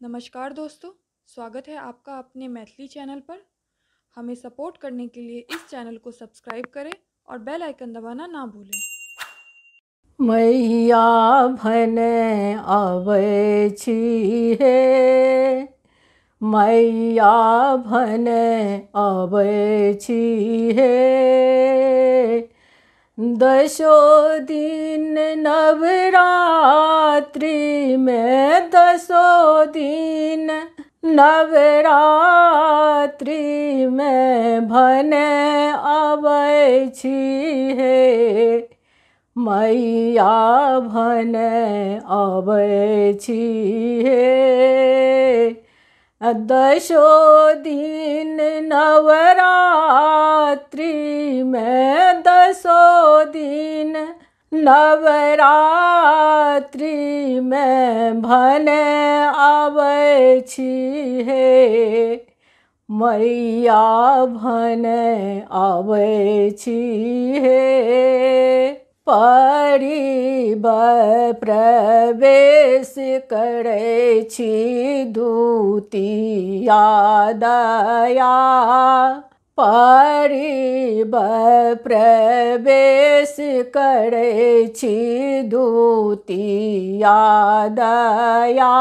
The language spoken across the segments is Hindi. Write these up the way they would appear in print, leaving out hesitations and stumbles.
नमस्कार दोस्तों, स्वागत है आपका अपने मैथिली चैनल पर। हमें सपोर्ट करने के लिए इस चैनल को सब्सक्राइब करें और बेल आइकन दबाना ना भूलें। मैया भने आबै छी हे, मैया भने आबै छी हे। दशो दिन नवरात्रि में, दशो दिन नवरात्रि में भने आबै छी हे। मैया भने आबै छी हे। दशो दिन नवरात्रि में, दशो दिन नवरात्रि में भने आबै छी हे। मैया भने आबै छी हे। परिब प्रवेश करै छी दुतिया दया। परिब प्रवेश करै छी दुतिया दया।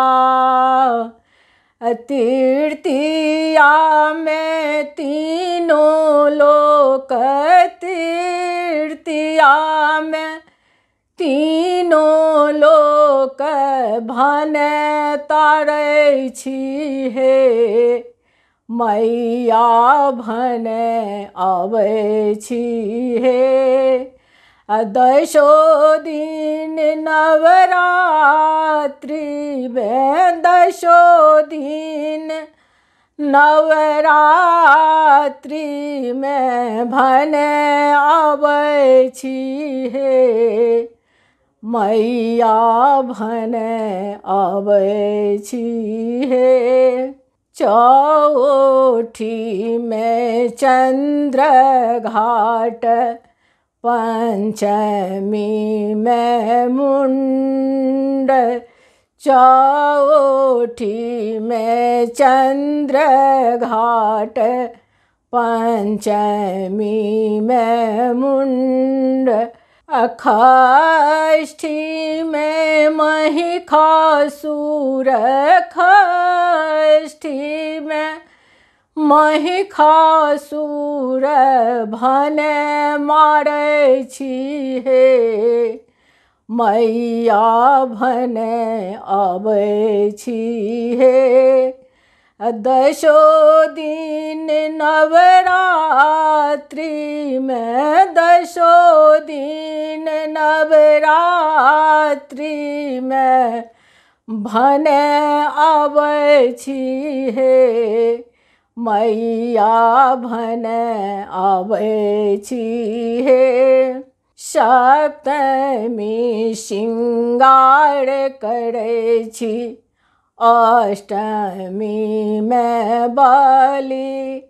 तृतीया में तीनों लोक, तृतीया में तीनों लोक भने तारै छी हे। मैया भने आबै छी हे। दशो दिन नवरात्रि में, दशो दिन नवरात्रि में भने आबै छी हे। मैया भने आबै छी हे। चौठी में चंद्रघाट, पंचमी में मुंड। चौठी में चंद्रघाट, पंचमी में मुंड। षष्ठी में महिषासुर, षष्ठी में महिषासुर भने मारै छी हे। मैया भने आबै छी हे। दशो दिन नवरात्रि में, दशो दिन नवरात्रि में भने आबै छी हे। मैया भने आबै छी हे। सप्तमी श्रृंगार करै छी, अष्टमी में बलि।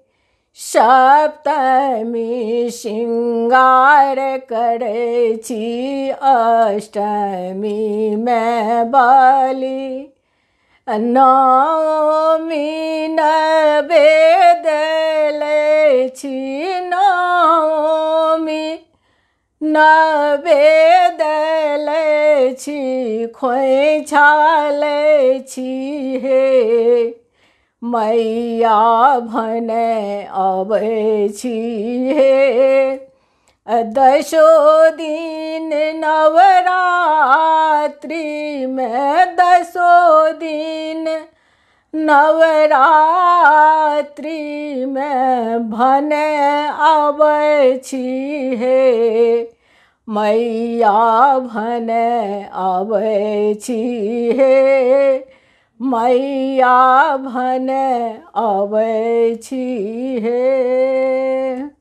सप्तमी श्रृंगार करै छी, अष्टमी में बलि। नवमी नैवेद्य लै छी, नवमी नैवेद्य लै छी, खोइछा लै छी हे। मैया भने आबै छी हे। दशो दिन नवरात्रि में, दशो दिन नवरात्रि में भने आबै छी हे। मैया भने आबै छी हे। मैया भने आबै छी हे।